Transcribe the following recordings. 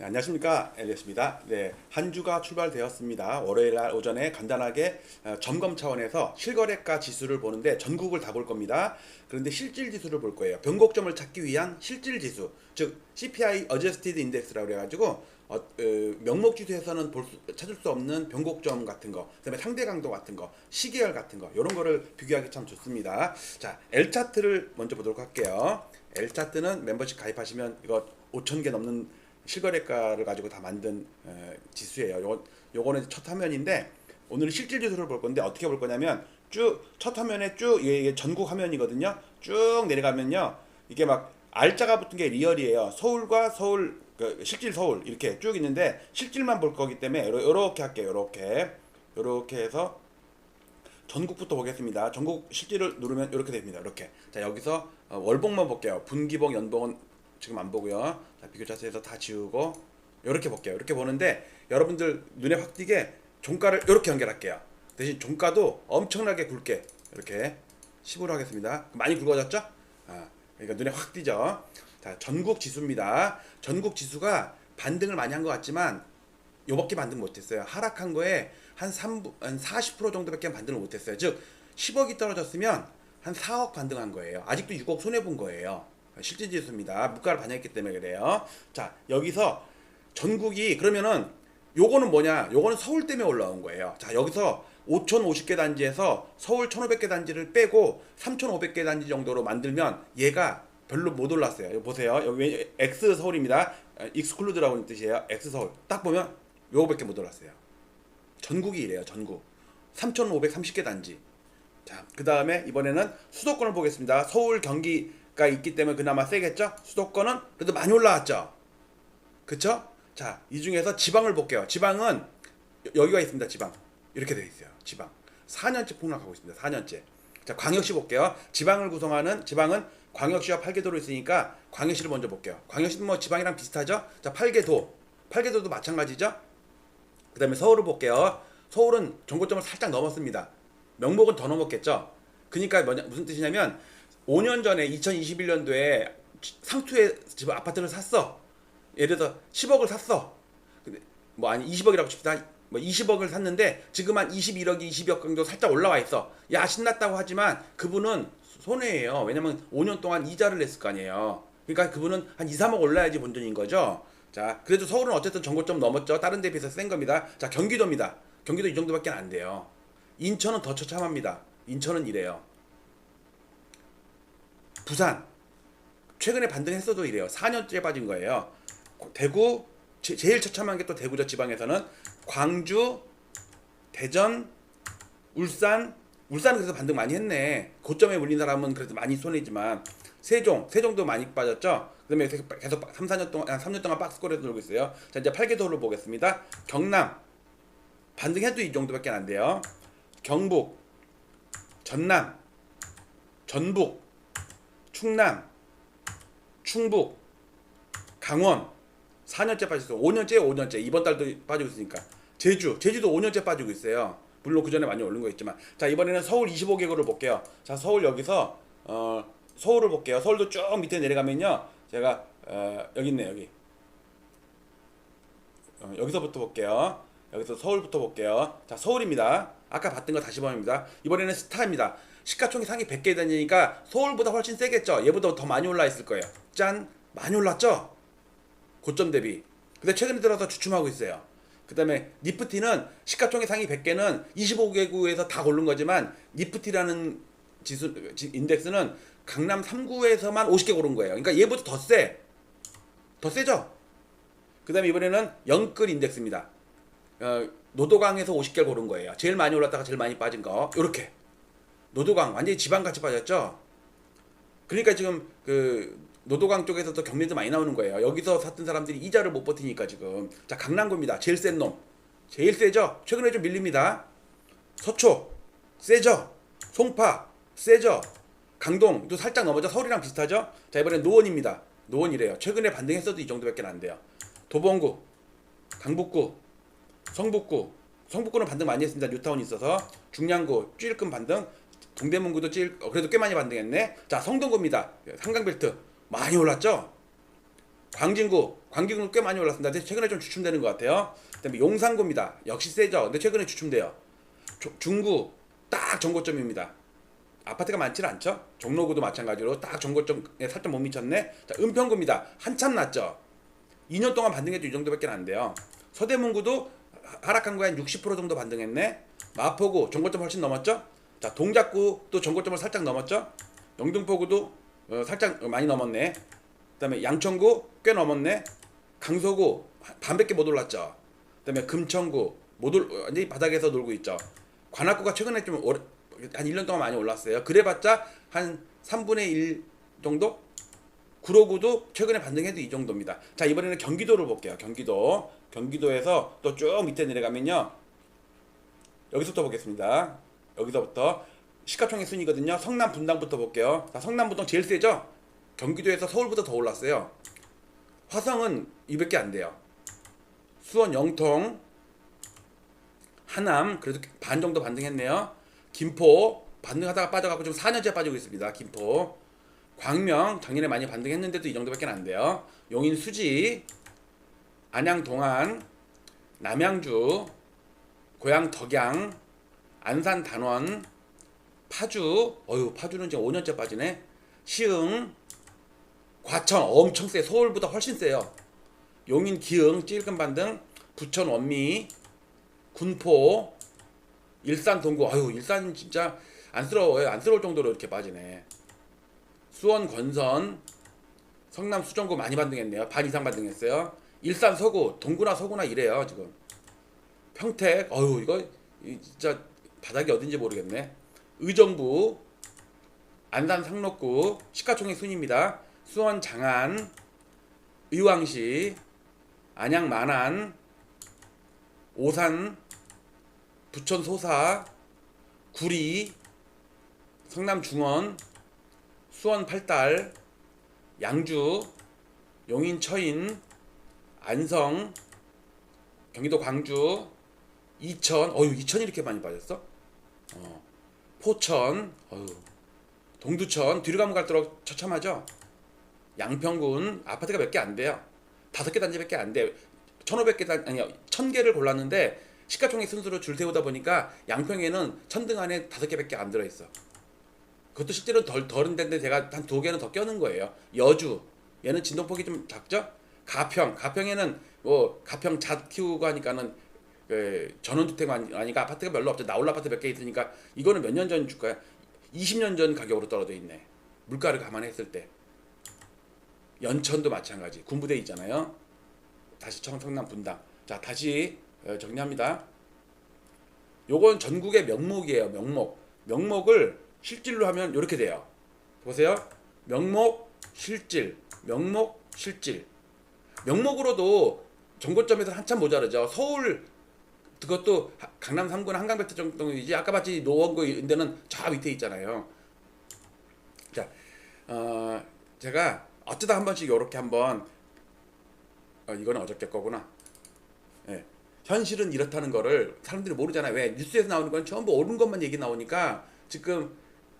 안녕하십니까, 엘리엇입니다. 네, 한 주가 출발되었습니다. 월요일 날 오전에 간단하게 점검 차원에서 실거래가 지수를 보는데 전국을 다 볼 겁니다. 그런데 실질 지수를 볼 거예요. 변곡점을 찾기 위한 실질 지수, 즉 CPI Adjusted Index라고 그래가지고 명목 지수에서는 찾을 수 없는 변곡점 같은 거, 그다음에 상대 강도 같은 거, 시계열 같은 거, 이런 거를 비교하기 참 좋습니다. 자, L 차트를 먼저 보도록 할게요. L 차트는 멤버십 가입하시면 이거 5,000개 넘는 실거래가를 가지고 다 만든 지수예요. 요거는 첫 화면인데 오늘 실질 지수를 볼 건데 어떻게 볼 거냐면 쭉 첫 화면에 쭉 이게 전국 화면이거든요. 쭉 내려가면요. 이게 막 R자가 붙은 게 리얼이에요. 서울과 서울 실질 서울 이렇게 쭉 있는데 실질만 볼 거기 때문에 요렇게 할게요. 요렇게 해서 전국부터 보겠습니다. 전국 실질을 누르면 이렇게 됩니다. 이렇게. 자, 여기서 월봉만 볼게요. 분기봉, 연봉은 지금 안 보고요. 자, 비교 자체에서 다 지우고 이렇게 볼게요. 이렇게 보는데 여러분들 눈에 확 띄게 종가를 이렇게 연결할게요. 대신 종가도 엄청나게 굵게 이렇게 10으로 하겠습니다. 많이 굵어졌죠? 그러니까 눈에 확 띄죠. 자, 전국 지수입니다. 전국 지수가 반등을 많이 한 것 같지만 요밖에 반등 못했어요. 하락한 거에 한 40% 정도밖에 반등을 못했어요. 즉 10억이 떨어졌으면 한 4억 반등한 거예요. 아직도 6억 손해본 거예요. 실질 지수입니다. 물가를 반영했기 때문에 그래요. 자, 여기서 전국이 그러면은 요거는 뭐냐? 요거는 서울 때문에 올라온 거예요. 자, 여기서 5,050개 단지에서 서울 1,500개 단지를 빼고 3,500개 단지 정도로 만들면 얘가 별로 못 올랐어요. 여기 보세요. 여기 X 서울입니다. 익스클루드라고 하는 뜻이에요. X 서울. 딱 보면 요거밖에 못 올랐어요. 전국이 이래요. 전국. 3,530개 단지. 자, 그 다음에 이번에는 수도권을 보겠습니다. 서울, 경기가 있기 때문에 그나마 세겠죠? 수도권은 그래도 많이 올라왔죠? 그쵸? 자, 이 중에서 지방을 볼게요. 지방은 여기가 있습니다. 지방. 이렇게 되어 있어요. 지방. 4년째 폭락하고 있습니다. 4년째. 자, 광역시 볼게요. 지방을 구성하는 지방은 광역시와 8개도로 있으니까 광역시를 먼저 볼게요. 광역시는 뭐 지방이랑 비슷하죠? 자, 8개도. 8개도도 마찬가지죠? 그 다음에 서울을 볼게요. 서울은 정고점을 살짝 넘었습니다. 명목은 더 넘었겠죠? 그러니까 무슨 뜻이냐면 5년 전에 2021년도에 상투에 집 아파트를 샀어. 예를 들어서 10억을 샀어. 근데 뭐 아니 20억이라고 칩시다. 뭐 20억을 샀는데 지금 한 21억, 20억 정도 살짝 올라와 있어. 야, 신났다고 하지만 그분은 손해예요. 왜냐면 5년 동안 이자를 냈을 거 아니에요. 그러니까 그분은 한 2, 3억 올라야지 본전인 거죠. 자, 그래도 서울은 어쨌든 정고점 넘었죠. 다른 데 비해서 센 겁니다. 자, 경기도입니다. 경기도 이 정도밖에 안 돼요. 인천은 더 처참합니다. 인천은 이래요. 부산 최근에 반등했어도 이래요. 4년째 빠진 거예요. 대구 제일 처참한 게 또 대구죠. 지방에서는 광주, 대전, 울산은 그래서 반등 많이 했네. 고점에 물린 사람은 그래도 많이 손해지만 세종도 많이 빠졌죠. 그다음에 계속 3년 동안 박스권에서 놀고 있어요. 자, 이제 8개도를 보겠습니다. 경남 반등해도 이 정도밖에 안 돼요. 경북, 전남, 전북, 충남, 충북, 강원 4년째 빠졌어요. 5년째 이번 달도 빠지고 있으니까. 제주도 5년째 빠지고 있어요. 물론 그 전에 많이 오른 거 있지만. 자, 이번에는 서울 25개구를 볼게요. 자, 서울 여기서 서울을 볼게요. 서울도 쭉 밑에 내려가면요. 제가 여기 있네. 여기. 여기서부터 볼게요. 여기서 서울부터 볼게요. 자, 서울입니다. 아까 봤던 거 다시 보입니다. 이번에는 스타입니다. 시가총액 상위 100개 다니니까 서울보다 훨씬 세겠죠. 얘보다 더 많이 올라 있을 거예요. 짠! 많이 올랐죠? 고점 대비. 근데 최근에 들어서 주춤하고 있어요. 그 다음에 니프티는 시가총액 상위 100개는 25개구에서 다 고른 거지만 니프티라는 지수 인덱스는 강남 3구에서만 50개 고른 거예요. 그러니까 얘보다 더 세죠? 그 다음에 이번에는 영끌 인덱스입니다. 노도강에서 50개를 고른 거예요. 제일 많이 올랐다가 제일 많이 빠진 거. 요렇게. 노도강 완전히 지방같이 빠졌죠? 그러니까 지금 노도강 쪽에서도 경매도 많이 나오는 거예요. 여기서 샀던 사람들이 이자를 못 버티니까 지금. 자, 강남구입니다. 제일 센 놈. 제일 세죠? 최근에 좀 밀립니다. 서초 세죠? 송파 세죠? 강동도 살짝 넘어져. 서울이랑 비슷하죠? 자, 이번엔 노원입니다. 노원이래요. 최근에 반등했어도 이 정도밖에 안 돼요. 도봉구, 강북구, 성북구는 반등 많이 했습니다. 뉴타운이 있어서. 중량구 찔끔 반등. 동대문구도 그래도 꽤 많이 반등했네. 자, 성동구입니다. 한강벨트 많이 올랐죠? 광진구 꽤 많이 올랐습니다. 근데 최근에 좀 주춤되는 것 같아요. 그다음에 용산구입니다. 역시 세죠. 근데 최근에 주춤돼요. 중구 딱 전고점입니다. 아파트가 많지는 않죠. 종로구도 마찬가지로 딱 전고점에 살짝 못 미쳤네. 자, 은평구입니다. 한참 낮죠. 2년 동안 반등해도 이 정도밖에 안 돼요. 서대문구도 하락한 거에 한 60% 정도 반등했네. 마포구 전고점 훨씬 넘었죠. 자, 동작구도 전고점을 살짝 넘었죠. 영등포구도 살짝 많이 넘었네. 그다음에 양천구 꽤 넘었네. 강서구 반밖에 못 올랐죠. 그다음에 금천구 완전히 바닥에서 놀고 있죠. 관악구가 최근에 좀 한 1년 동안 많이 올랐어요. 그래봤자 한 3분의 1 정도? 구로구도 최근에 반등해도 이 정도입니다. 자, 이번에는 경기도를 볼게요. 경기도에서 또 쭉 밑에 내려가면요. 여기서부터 보겠습니다. 여기서부터 시가총액 순이거든요. 성남 분당부터 볼게요. 자, 성남 분당 제일 세죠? 경기도에서 서울보다 더 올랐어요. 화성은 이밖에 안 돼요. 수원, 영통, 하남 그래도 반 정도 반등했네요. 김포 반등하다가 빠져갖고 지금 4년째 빠지고 있습니다. 김포, 광명 작년에 많이 반등했는데도 이 정도밖에 안 돼요. 용인, 수지, 안양, 동안, 남양주, 고양, 덕양, 안산, 단원, 파주, 파주는 지금 5년째 빠지네. 시흥, 과천 엄청 세. 서울보다 훨씬 세요. 용인, 기흥 찔끔 반등, 부천, 원미, 군포, 일산, 동구. 일산 진짜 안쓰러워요. 안쓰러울 정도로 이렇게 빠지네. 수원, 권선, 성남, 수정구 많이 반등했네요. 반 이상 반등했어요. 일산, 서구, 동구나 서구나 이래요 지금. 평택, 이거 진짜 바닥이 어딘지 모르겠네. 의정부, 안산, 상록구 시가총액 순입니다. 수원, 장안, 의왕시, 안양, 만안, 오산, 부천, 소사, 구리, 성남, 중원, 수원, 팔달, 양주, 용인, 처인, 안성, 경기도 광주, 이천. 이천이 이렇게 많이 빠졌어? 포천, 동두천. 뒤로 가면 갈수록 처참하죠. 양평군 아파트가 몇 개 안 돼요. 5개 단지밖에 안 돼. 1000개를 골랐는데 시가총액 순수로 줄 세우다 보니까 양평에는 1000등 안에 5개밖에 안 들어있어. 그것도 실제로 덜은데 제가 한 2개는 더 껴는 거예요. 여주, 얘는 진동폭이 좀 작죠. 가평에는 가평 잣 키우고 하니까는 전원주택 아니까 아파트가 별로 없죠. 나홀 아파트 몇 개 있으니까 이거는 몇 년 전 줄까요? 20년 전 가격으로 떨어져 있네. 물가를 감안했을 때. 연천도 마찬가지. 군부대 있잖아요. 다시 성남 분당. 자, 다시 정리합니다. 요건 전국의 명목이에요. 명목을 실질로 하면 이렇게 돼요. 보세요. 명목, 실질, 명목, 실질. 명목으로도 정고점에서 한참 모자르죠. 서울 그것도 강남 3군 한강벨트 정도이지. 아까 봤지 노원구 이런 데는 저 밑에 있잖아요. 자, 제가 어쩌다 한 번씩 이렇게 한번 이거는 어저께 거구나. 예. 현실은 이렇다는 거를 사람들이 모르잖아요. 왜? 뉴스에서 나오는 건 전부 옳은 것만 얘기 나오니까 지금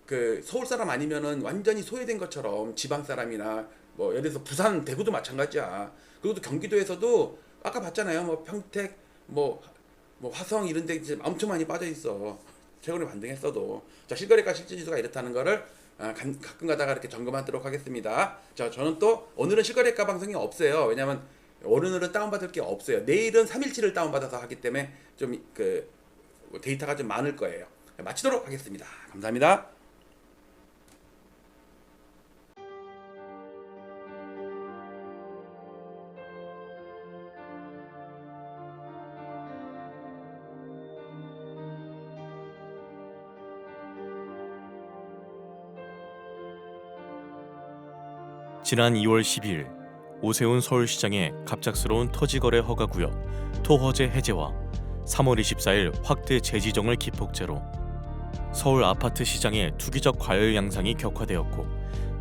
그 서울 사람 아니면은 완전히 소외된 것처럼 지방 사람이나 뭐 예를 들어서 부산, 대구도 마찬가지야. 그리고 또 경기도에서도 아까 봤잖아요. 뭐 평택, 뭐 화성 이런 데 이제 엄청 많이 빠져 있어. 최근에 반등했어도. 자, 실거래가 실질지수가 이렇다는 거를 가끔 가다가 이렇게 점검하도록 하겠습니다. 자, 저는 또 오늘은 실거래가 방송이 없어요. 왜냐면 오늘은 다운받을 게 없어요. 내일은 3일치를 다운받아서 하기 때문에 좀 그 데이터가 좀 많을 거예요. 마치도록 하겠습니다. 감사합니다. 지난 2월 12일 오세훈 서울시장의 갑작스러운 토지거래 허가구역 토허제 해제와 3월 24일 확대 재지정을 기폭제로 서울 아파트 시장의 투기적 과열 양상이 격화되었고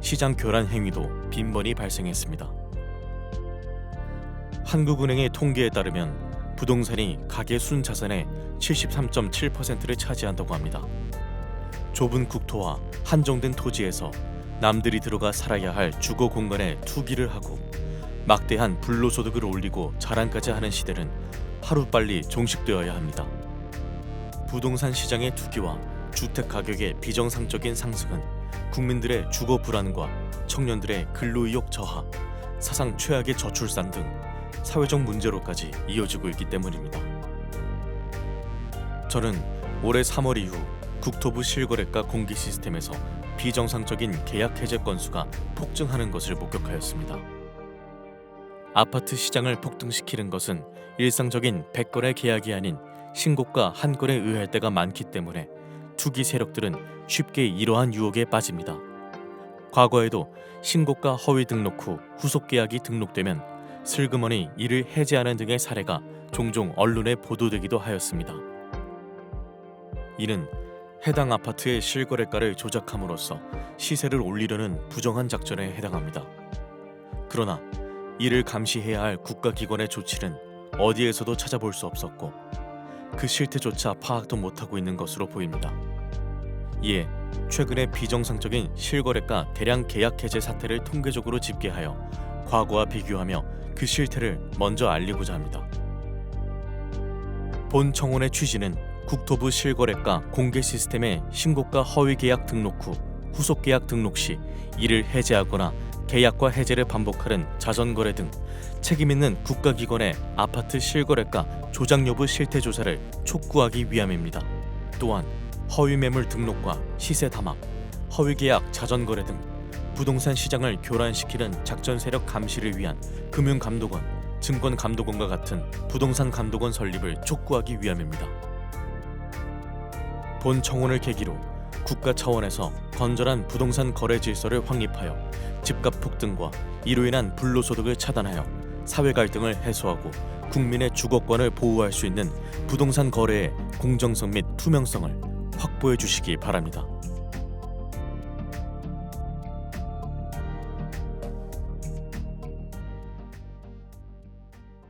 시장 교란 행위도 빈번히 발생했습니다. 한국은행의 통계에 따르면 부동산이 가계 순자산의 73.7%를 차지한다고 합니다. 좁은 국토와 한정된 토지에서 남들이 들어가 살아야 할 주거 공간에 투기를 하고 막대한 불로소득을 올리고 자랑까지 하는 시대는 하루빨리 종식되어야 합니다. 부동산 시장의 투기와 주택 가격의 비정상적인 상승은 국민들의 주거 불안과 청년들의 근로의욕 저하, 사상 최악의 저출산 등 사회적 문제로까지 이어지고 있기 때문입니다. 저는 올해 3월 이후 국토부 실거래가 공개 시스템에서 비정상적인 계약 해제 건수가 폭증하는 것을 목격하였습니다. 아파트 시장을 폭등시키는 것은 일상적인 100건의 계약이 아닌 신고가 한 건에 의할 때가 많기 때문에 투기 세력들은 쉽게 이러한 유혹에 빠집니다. 과거에도 신고가 허위 등록 후 후속 계약이 등록되면 슬그머니 이를 해지하는 등의 사례가 종종 언론에 보도되기도 하였습니다. 이는 해당 아파트의 실거래가를 조작함으로써 시세를 올리려는 부정한 작전에 해당합니다. 그러나 이를 감시해야 할 국가기관의 조치는 어디에서도 찾아볼 수 없었고 그 실태조차 파악도 못하고 있는 것으로 보입니다. 이에 최근에 비정상적인 실거래가 대량 계약 해제 사태를 통계적으로 집계하여 과거와 비교하며 그 실태를 먼저 알리고자 합니다. 본 청원의 취지는 국토부 실거래가 공개 시스템의 신고가 허위 계약 등록 후 후속 계약 등록 시 이를 해제하거나 계약과 해제를 반복하는 자전거래 등 책임있는 국가기관의 아파트 실거래가 조작 여부 실태 조사를 촉구하기 위함입니다. 또한 허위 매물 등록과 시세 담합, 허위 계약 자전거래 등 부동산 시장을 교란시키는 작전 세력 감시를 위한 금융감독원, 증권감독원과 같은 부동산 감독원 설립을 촉구하기 위함입니다. 본 청원을 계기로 국가 차원에서 건전한 부동산 거래 질서를 확립하여 집값 폭등과 이로 인한 불로소득을 차단하여 사회 갈등을 해소하고 국민의 주거권을 보호할 수 있는 부동산 거래의 공정성 및 투명성을 확보해 주시기 바랍니다.